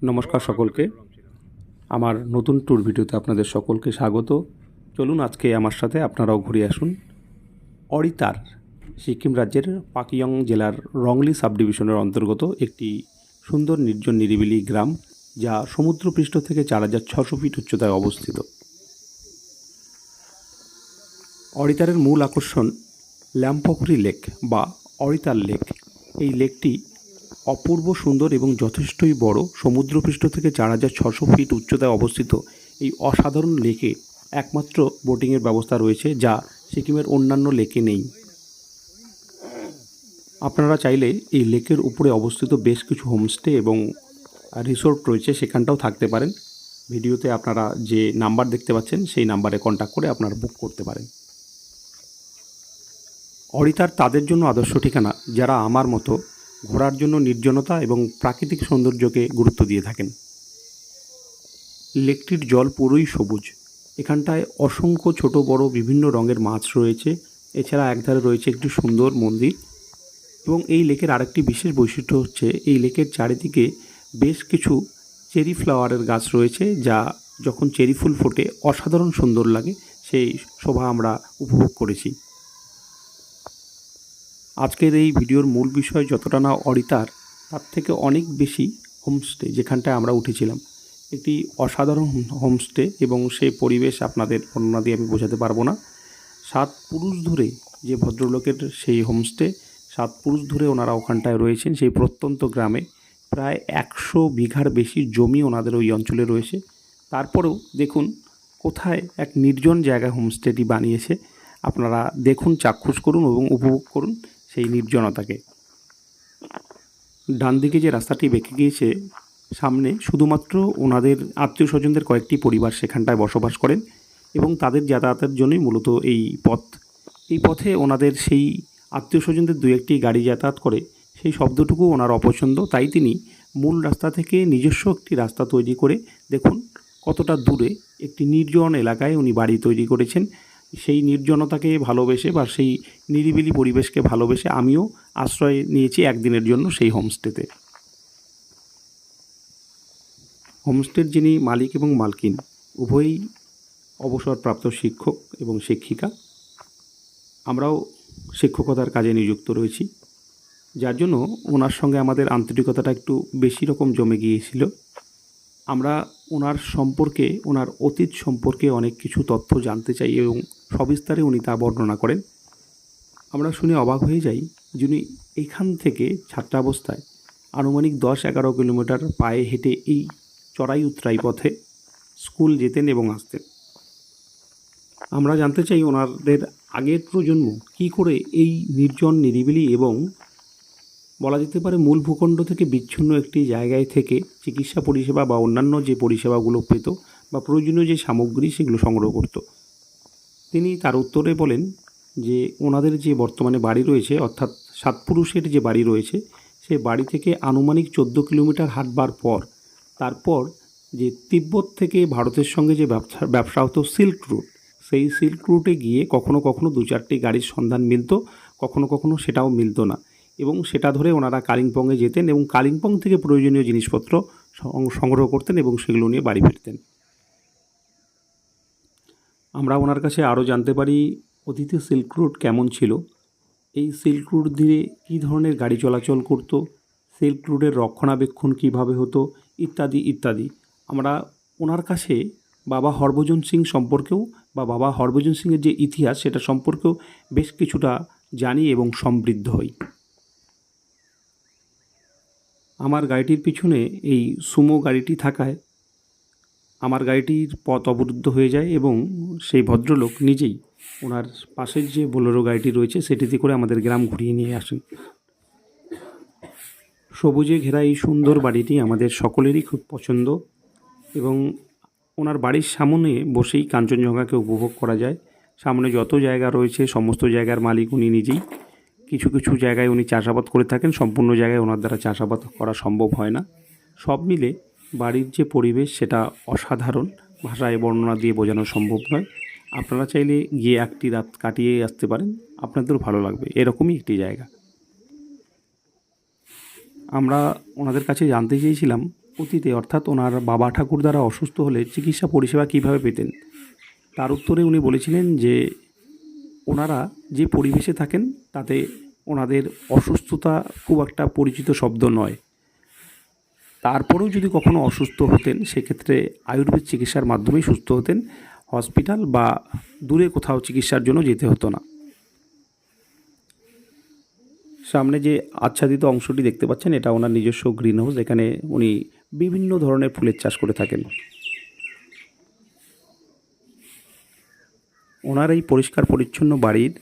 নমস্কার সকলকে। আমার নতুন ট্যুর ভিডিওতে আপনাদের সকলকে স্বাগত। চলুন আজকে আমার সাথে আপনারাও ঘুরে আসুন অরিতার, সিকিম রাজ্যের পাকিয়ং জেলার রংলি সাবডিভিশনের অন্তর্গত একটি সুন্দর নির্জন নিরিবিলি গ্রাম, যা সমুদ্রপৃষ্ঠ থেকে 4600 ফিট উচ্চতায় অবস্থিত। অরিতারের মূল আকর্ষণ ল্যাম্পোখরি লেক বা অরিতার লেক। এই লেকটি অপূর্ব সুন্দর এবং যথেষ্টই বড়। সমুদ্রপৃষ্ঠ থেকে 4600 ফিট উচ্চতায় অবস্থিত এই অসাধারণ লেকে একমাত্র বোটিংয়ের ব্যবস্থা রয়েছে, যা সিকিমের অন্যান্য লেকে নেই। আপনারা চাইলে এই লেকের উপরে অবস্থিত বেশ কিছু হোমস্টে এবং রিসোর্ট রয়েছে, সেখানটাও থাকতে পারেন। ভিডিওতে আপনারা যে নাম্বার দেখতে পাচ্ছেন সেই নাম্বারে কন্ট্যাক্ট করে আপনারা বুক করতে পারেন। অরিতার তাদের জন্য আদর্শ ঠিকানা যারা আমার মতো ঘোরার জন্য নির্জনতা এবং প্রাকৃতিক সৌন্দর্যকে গুরুত্ব দিয়ে থাকেন। লেকটির জল পুরোই সবুজ। এখানটায় অসংখ্য ছোট বড় বিভিন্ন রঙের মাছ রয়েছে। এছাড়া একধারে রয়েছে একটি সুন্দর মন্দির। এবং এই লেকের আরেকটি বিশেষ বৈশিষ্ট্য হচ্ছে এই লেকের চারিদিকে বেশ কিছু চেরি ফ্লাওয়ারের গাছ রয়েছে, যা যখন চেরি ফুল ফোটে অসাধারণ সুন্দর লাগে। সেই শোভা আমরা উপভোগ করেছি। আজকের এই ভিডিওর মূল বিষয় যতটা না অরিতার, তার থেকে অনেক বেশি হোমস্টে যেখানটায় আমরা উঠেছিলাম। একটি অসাধারণ হোমস্টে এবং সেই পরিবেশ আপনাদের বর্ণনা দিয়ে আমি বোঝাতে পারবো না। 7 পুরুষ ধরে যে ভদ্রলোকের সেই হোমস্টে, 7 পুরুষ ধরে ওনারা ওখানটায় রয়েছেন। সেই প্রত্যন্ত গ্রামে প্রায় 100 বিঘার বেশি জমি ওনাদের ওই অঞ্চলে রয়েছে। তারপরেও দেখুন কোথায় এক নির্জন জায়গায় হোমস্টেটি বানিয়েছে। আপনারা দেখুন, চাক্ষুষ করুন এবং উপভোগ করুন সেই নির্জনতাকে। ডান দিকে যে রাস্তাটি বেঁকে গিয়েছে, সামনে শুধুমাত্র ওনাদের আত্মীয় স্বজনদের কয়েকটি পরিবার সেখানটায় বসবাস করেন এবং তাদের যাতায়াতের জন্যই মূলত এই পথ। এই পথে ওনাদের সেই আত্মীয় স্বজনদের দু একটি গাড়ি যাতায়াত করে, সেই শব্দটুকু ওনার অপছন্দ। তাই তিনি মূল রাস্তা থেকে নিজস্ব একটি রাস্তা তৈরি করে দেখুন কতটা দূরে একটি নির্জন এলাকায় উনি বাড়ি তৈরি করেছেন। সেই নির্জনতাকে ভালোবেসে বা সেই নিরিবিলি পরিবেশকে ভালোবেসে আমিও আশ্রয় নিয়েছি একদিনের জন্য সেই হোমস্টেতে। হোমস্টের যিনি মালিক এবং মালকিন উভয়ই অবসরপ্রাপ্ত শিক্ষক এবং শিক্ষিকা। আমরাও শিক্ষকতার কাজে নিযুক্ত রয়েছি, যার জন্য ওনার সঙ্গে আমাদের আন্তরিকতাটা একটু বেশি রকম জমে গিয়েছিল। আমরা ওনার সম্পর্কে, ওনার অতীত সম্পর্কে অনেক কিছু তথ্য জানতে চাই এবং সবিস্তারে উনি তা বর্ণনা করেন। আমরা শুনে অবাক হয়ে যাই, যিনি এইখান থেকে ছাত্রাবস্থায় আনুমানিক 10-11 কিলোমিটার পায়ে হেঁটে এই চড়াই উতরাই পথে স্কুল যেতেন এবং আসতেন। আমরা জানতে চাই ওনাদের আগের প্রজন্ম কী করে এই নির্জন নিরিবিলি এবং বলা যেতে পারে মূল ভূখণ্ড থেকে বিচ্ছিন্ন একটি জায়গায় থেকে চিকিৎসা পরিষেবা বা অন্যান্য যে পরিষেবাগুলো পেত বা প্রয়োজনীয় যে সামগ্রী সেগুলো সংগ্রহ করত। তিনি তার উত্তরে বলেন যে ওনাদের যে বর্তমানে বাড়ি রয়েছে, অর্থাৎ 7 পুরুষের যে বাড়ি রয়েছে, সে বাড়ি থেকে আনুমানিক 14 কিলোমিটার হাঁটবার পর তারপর যে তিব্বত থেকে ভারতের সঙ্গে যে ব্যবসা হতো সিল্ক রুট, সেই সিল্ক রুটে গিয়ে কখনো কখনো 2-4টি গাড়ির সন্ধান মিলত, কখনো কখনো সেটাও মিলত না, এবং সেটা ধরে ওনারা কালিম্পংয়ে যেতেন এবং কালিম্পং থেকে প্রয়োজনীয় জিনিসপত্র সংগ্রহ করতেন এবং সেগুলো নিয়ে বাড়ি ফিরতেন। আমরা ওনার কাছে আরও জানতে পারি অতীতে সিল্ক রুট কেমন ছিল, এই সিল্ক রুট দিয়ে কী ধরনের গাড়ি চলাচল করত, সিল্ক রুটের রক্ষণাবেক্ষণ কীভাবে হতো, ইত্যাদি ইত্যাদি। আমরা ওনার কাছে বাবা হরভজন সিং সম্পর্কেও বা বাবা হরভজন সিংয়ের যে ইতিহাস সেটা সম্পর্কেও বেশ কিছুটা জানি এবং সমৃদ্ধ হই। আমার গাড়িটির পিছনে এই সুমো গাড়িটি থাকায় আমার গাড়িটির পথ অবরুদ্ধ হয়ে যায় এবং সেই ভদ্রলোক নিজেই ওনার পাশের যে বোলেরো গাড়িটি রয়েছে সেটিতে করে আমাদের গ্রাম ঘুরিয়ে নিয়ে আসেন। সবুজে ঘেরা এই সুন্দর বাড়িটি আমাদের সকলেরই খুব পছন্দ এবং ওনার বাড়ির সামনে বসেই কাঞ্চনজঙ্ঘাকে উপভোগ করা যায়। সামনে যত জায়গা রয়েছে সমস্ত জায়গার মালিক উনি নিজেই। কিছু কিছু জায়গায় উনি চাষাবাদ করে থাকেন, সম্পূর্ণ জায়গায় ওনার দ্বারা চাষাবাদ করা সম্ভব হয় না। সব মিলে বাড়ির যে পরিবেশ সেটা অসাধারণ, ভাষায় বর্ণনা দিয়ে বোঝানো সম্ভব নয়। আপনারা চাইলে গিয়ে একটি রাত কাটিয়ে আসতে পারেন, আপনাদেরও ভালো লাগবে। এরকমই একটি জায়গা। আমরা ওনাদের কাছে জানতে চেয়েছিলাম অতীতে অর্থাৎ ওনার বাবা ঠাকুরদারা অসুস্থ হলে চিকিৎসা পরিষেবা কীভাবে পেতেন, তার উত্তরে উনি বলেছিলেন যে ওনারা যে পরিবেশে থাকেন তাতে ওনাদের অসুস্থতা খুব একটা পরিচিত শব্দ নয়। তারপরেও যদি কখনো অসুস্থ হতেন সেক্ষেত্রে আয়ুর্বেদ চিকিৎসার মাধ্যমেই সুস্থ হতেন, হসপিটাল বা দূরে কোথাও চিকিৎসার জন্য যেতে হতো না। সামনে যে আচ্ছাদিত অংশটি দেখতে পাচ্ছেন এটা ওনার নিজস্ব গ্রিন হাউস, এখানে উনি বিভিন্ন ধরনের ফুলের চাষ করে থাকেন। ওনার এই পরিষ্কার পরিচ্ছন্ন বাড়ির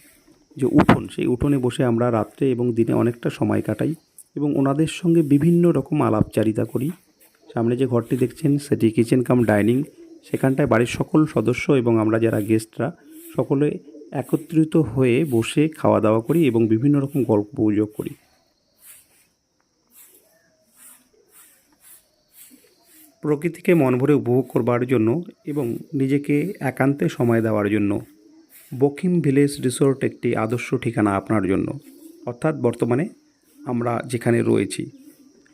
যে উঠোন, সেই উঠোনে বসে আমরা রাত্রে এবং দিনে অনেকটা সময় কাটাই এবং ওনাদের সঙ্গে বিভিন্ন রকম আলাপচারিতা করি। সামনে যে ঘরটি দেখছেন সেটি কিচেন কাম ডাইনিং, সেখানটায় বাড়ির সকল সদস্য এবং আমরা যারা গেস্টরা সকলে একত্রিত হয়ে বসে খাওয়া দাওয়া করি এবং বিভিন্ন রকম গল্প গুজব করি। প্রকৃতিকে মন ভরে উপভোগ করবার জন্য এবং নিজেকে একান্তে সময় দেওয়ার জন্য বকিম ভিলেজ রিসোর্ট একটি আদর্শ ঠিকানা আপনার জন্য। অর্থাৎ বর্তমানে আমরা যেখানে রয়েছি,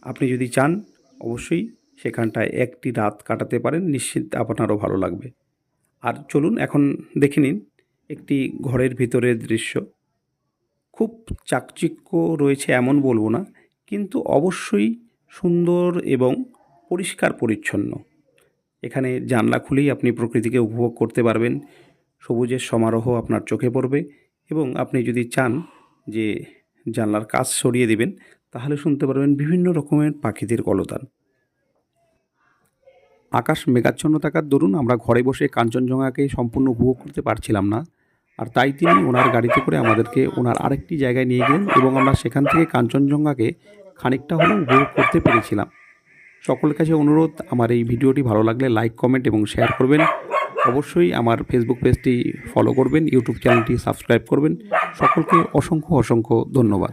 আপনি যদি চান অবশ্যই সেখানটায় একটি রাত কাটাতে পারেন, নিশ্চিত আপনারও ভালো লাগবে। আর চলুন এখন দেখে নিন একটি ঘরের ভিতরের দৃশ্য। খুব চাকচিক্য রয়েছে এমন বলবো না, কিন্তু অবশ্যই সুন্দর এবং পরিষ্কার পরিচ্ছন্ন। এখানে জানলা খুলেই আপনি প্রকৃতিকে উপভোগ করতে পারবেন, সবুজের সমারোহ আপনার চোখে পড়বে এবং আপনি যদি চান যে জানলার কাচ সরিয়ে দেবেন তাহলে শুনতে পারবেন বিভিন্ন রকমের পাখিদের কলতান। আকাশ মেঘাচ্ছন্ন থাকার দরুন আমরা ঘরে বসে কাঞ্চনজঙ্ঘাকে সম্পূর্ণ উপভোগ করতে পারছিলাম না, আর তাই তিনি ওনার গাড়িতে করে আমাদেরকে ওনার আরেকটি জায়গায় নিয়ে গেলেন এবং আমরা সেখান থেকে কাঞ্চনজঙ্ঘাকে খানিকটা হলেও উপভোগ করতে পেরেছিলাম। সকলের কাছে অনুরোধ, আমার এই ভিডিওটি ভালো লাগলে লাইক, কমেন্ট এবং শেয়ার করবেন। অবশ্যই আমার ফেসবুক পেজটি ফলো করবেন, ইউটিউব চ্যানেলটি সাবস্ক্রাইব করবেন। সকলকে অসংখ্য অসংখ্য ধন্যবাদ।